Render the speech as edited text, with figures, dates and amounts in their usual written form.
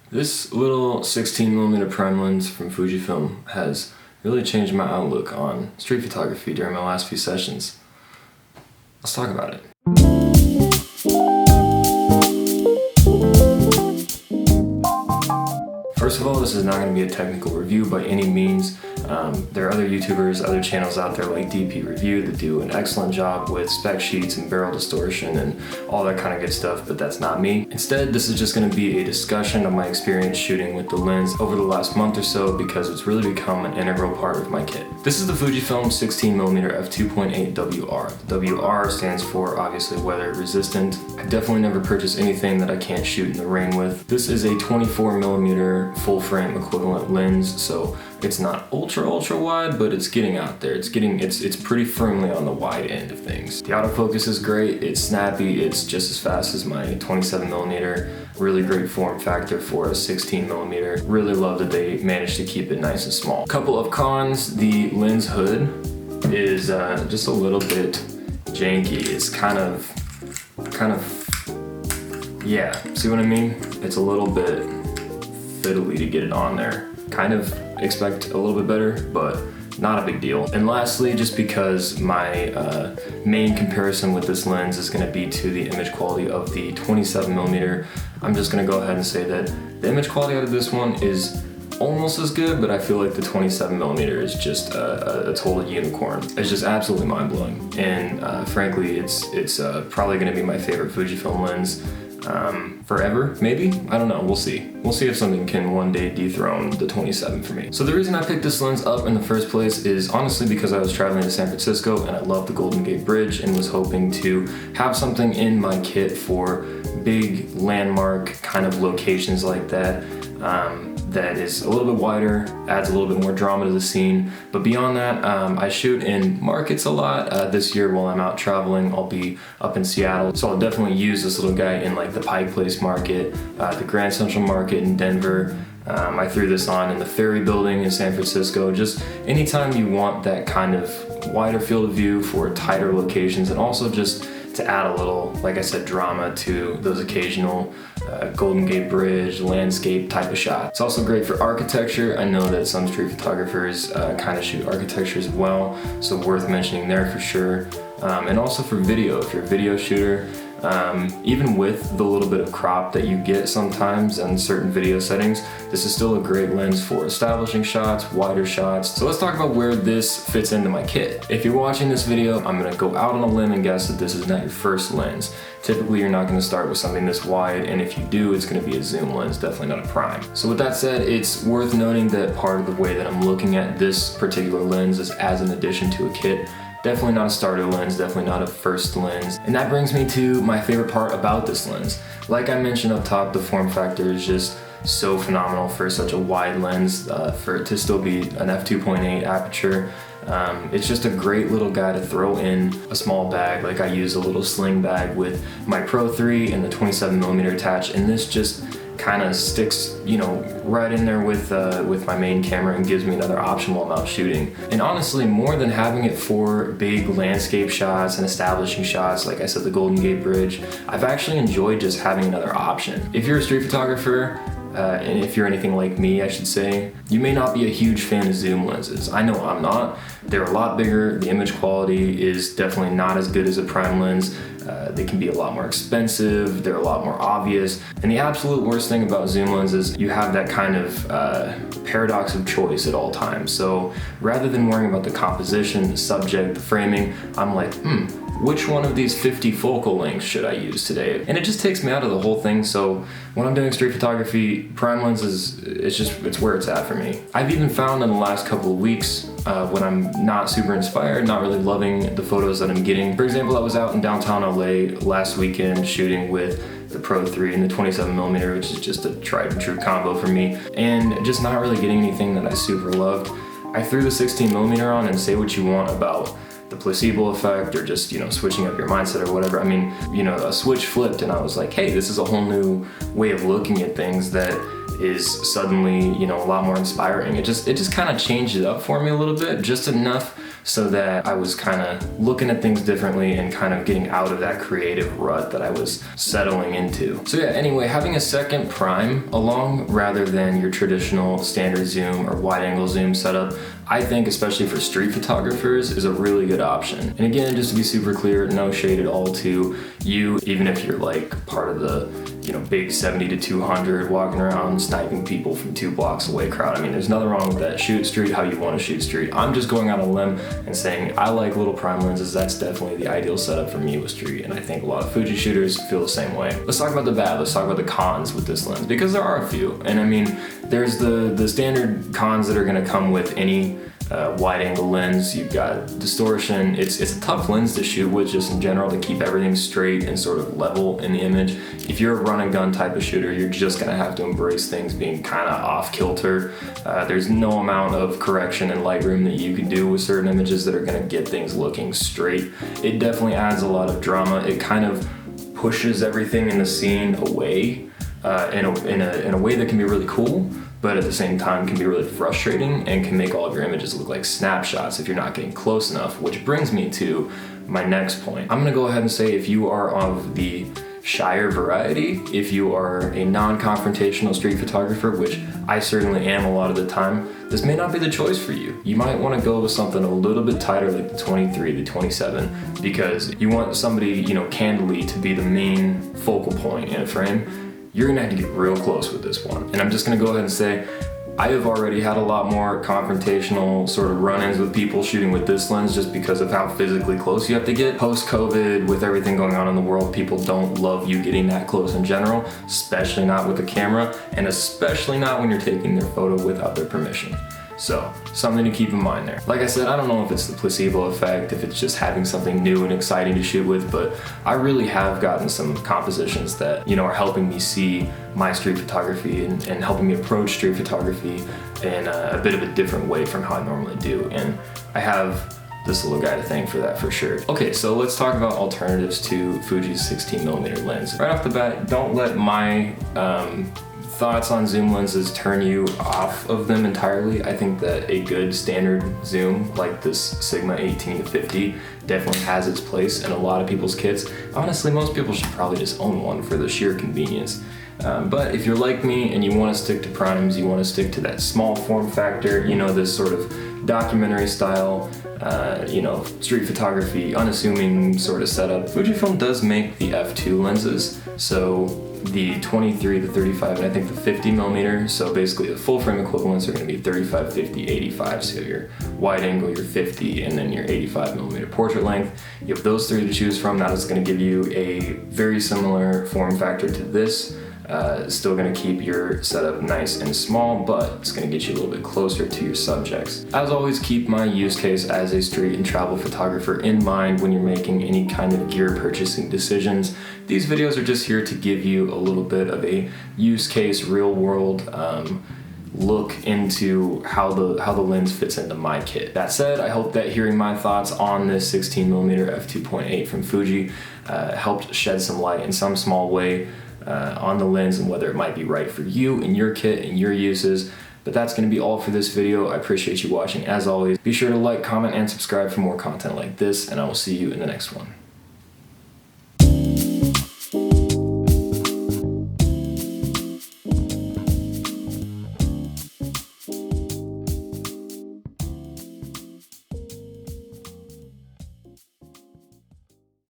This little 16mm prime lens from Fujifilm has really changed my outlook on street photography during my last few sessions. Let's talk about it. First of all, this is not going to be a technical review by any means. There are other YouTubers, other channels out there like DP Review that do an excellent job with spec sheets and barrel distortion and all that kind of good stuff, but that's not me. Instead, this is just going to be a discussion of my experience shooting with the lens over the last month or so because it's really become an integral part of my kit. This is the Fujifilm 16mm f2.8 WR. The WR stands for, obviously, weather resistant. I definitely never purchase anything that I can't shoot in the rain with. This is a 24mm full frame equivalent lens, so it's not ultra wide, but it's getting out there. It's pretty firmly on the wide end of things. The autofocus is great, it's snappy, it's just as fast as my 27mm. Really great form factor for a 16mm. Really love that they managed to keep it nice and small. Couple of cons: the lens hood is just a little bit janky. It's kind of, yeah, see what I mean? It's a little bit fiddly to get it on there. Kind of expect a little bit better, but not a big deal. And lastly, just because my main comparison with this lens is going to be to the image quality of the 27mm, I'm just going to go ahead and say that the image quality out of this one is almost as good, but I feel like the 27mm is just a total unicorn. It's just absolutely mind-blowing, and frankly, it's probably going to be my favorite Fujifilm lens forever, maybe? I don't know, we'll see. We'll see if something can one day dethrone the 27 for me. So the reason I picked this lens up in the first place is honestly because I was traveling to San Francisco and I love the Golden Gate Bridge and was hoping to have something in my kit for big landmark kind of locations like that. That is a little bit wider, adds a little bit more drama to the scene. But beyond that, I shoot in markets a lot. This year while I'm out traveling, I'll be up in Seattle. So I'll definitely use this little guy in like the Pike Place Market, the Grand Central Market in Denver. I threw this on in the Ferry Building in San Francisco. Just anytime you want that kind of wider field of view for tighter locations, and also just to add a little, like I said, drama to those occasional Golden Gate Bridge, landscape type of shot. It's also great for architecture. I know that some street photographers kind of shoot architecture as well, so worth mentioning there for sure. And also for video, if you're a video shooter, even with the little bit of crop that you get sometimes in certain video settings, this is still a great lens for establishing shots, wider shots. So let's talk about where this fits into my kit. If you're watching this video, I'm gonna go out on a limb and guess that this is not your first lens. Typically, you're not gonna start with something this wide, and if you do, it's gonna be a zoom lens, definitely not a prime. So with that said, it's worth noting that part of the way that I'm looking at this particular lens is as an addition to a kit. Definitely not a starter lens, definitely not a first lens. And that brings me to my favorite part about this lens. Like I mentioned up top, the form factor is just so phenomenal for such a wide lens, for it to still be an f2.8 aperture. It's just a great little guy to throw in a small bag. Like I use a little sling bag with my Pro 3 and the 27mm attached, and this just kind of sticks, you know, right in there with my main camera and gives me another option while I'm out shooting. And honestly, more than having it for big landscape shots and establishing shots, like I said, the Golden Gate Bridge, I've actually enjoyed just having another option. If you're a street photographer, and if you're anything like me, I should say, you may not be a huge fan of zoom lenses. I know I'm not. They're a lot bigger. The image quality is definitely not as good as a prime lens. They can be a lot more expensive. They're a lot more obvious. And the absolute worst thing about zoom lenses, you have that kind of paradox of choice at all times. So rather than worrying about the composition, the subject, the framing, I'm like, which one of these 50 focal lengths should I use today? And it just takes me out of the whole thing. So when I'm doing street photography, prime lenses, it's where it's at for me. I've even found in the last couple of weeks, when I'm not super inspired, not really loving the photos that I'm getting. For example, I was out in downtown LA last weekend shooting with the Pro 3 and the 27mm, which is just a tried and true combo for me, and just not really getting anything that I super loved. I threw the 16mm on, and say what you want about the placebo effect or just, you know, switching up your mindset or whatever. I mean, you know, a switch flipped and I was like, hey, this is a whole new way of looking at things that is suddenly, you know, a lot more inspiring. It just kind of changed it up for me a little bit, just enough so that I was kind of looking at things differently and kind of getting out of that creative rut that I was settling into. So yeah, anyway, having a second prime along rather than your traditional standard zoom or wide angle zoom setup, I think, especially for street photographers, is a really good option. And again, just to be super clear, no shade at all to you, even if you're like part of the, you know, big 70 to 200 walking around sniping people from 2 blocks away crowd. I mean, there's nothing wrong with that. Shoot street how you want to shoot street. I'm just going on a limb and saying I like little prime lenses. That's definitely the ideal setup for me with street, and I think a lot of Fuji shooters feel the same way. Let's talk about the bad. Let's talk about the cons with this lens, because there are a few. And I mean, there's the standard cons that are going to come with any wide angle lens. You've got distortion. It's a tough lens to shoot with just in general, to keep everything straight and sort of level in the image. If you're a run and gun type of shooter, you're just gonna have to embrace things being kind of off kilter. There's no amount of correction in Lightroom that you can do with certain images that are gonna get things looking straight. It definitely adds a lot of drama. It kind of pushes everything in the scene away in a way that can be really cool, but at the same time can be really frustrating and can make all of your images look like snapshots if you're not getting close enough, which brings me to my next point. I'm gonna go ahead and say, if you are of the shyer variety, if you are a non-confrontational street photographer, which I certainly am a lot of the time, this may not be the choice for you. You might want to go with something a little bit tighter, like the 23, the 27, because you want somebody, you know, candidly to be the main focal point in a frame. You're gonna have to get real close with this one. And I'm just gonna go ahead and say, I have already had a lot more confrontational sort of run-ins with people shooting with this lens just because of how physically close you have to get. Post-COVID, with everything going on in the world, people don't love you getting that close in general, especially not with a camera, and especially not when you're taking their photo without their permission. So, something to keep in mind there. Like I said, I don't know if it's the placebo effect, if it's just having something new and exciting to shoot with, but I really have gotten some compositions that, you know, are helping me see my street photography and helping me approach street photography in a bit of a different way from how I normally do. And I have this little guy to thank for that for sure. Okay, so let's talk about alternatives to Fuji's 16mm lens. Right off the bat, don't let my thoughts on zoom lenses turn you off of them entirely. I think that a good standard zoom like this Sigma 18 to 50 definitely has its place in a lot of people's kits. Honestly, most people should probably just own one for the sheer convenience. But if you're like me and you want to stick to primes, you want to stick to that small form factor, you know, this sort of documentary style, you know, street photography, unassuming sort of setup, Fujifilm does make the f2 lenses. So the 23, the 35, and I think the 50mm, so basically the full frame equivalents are going to be 35, 50, 85, so your wide angle, your 50, and then your 85mm portrait length. You have those three to choose from. That is going to give you a very similar form factor to this. Still going to keep your setup nice and small, but it's going to get you a little bit closer to your subjects. As always, keep my use case as a street and travel photographer in mind when you're making any kind of gear purchasing decisions. These videos are just here to give you a little bit of a use case, real world look into how the lens fits into my kit. That said, I hope that hearing my thoughts on this 16mm f2.8 from Fuji helped shed some light in some small way on the lens and whether it might be right for you and your kit and your uses. But that's going to be all for this video. I appreciate you watching as always. Be sure to like, comment, and subscribe for more content like this, and I will see you in the next one.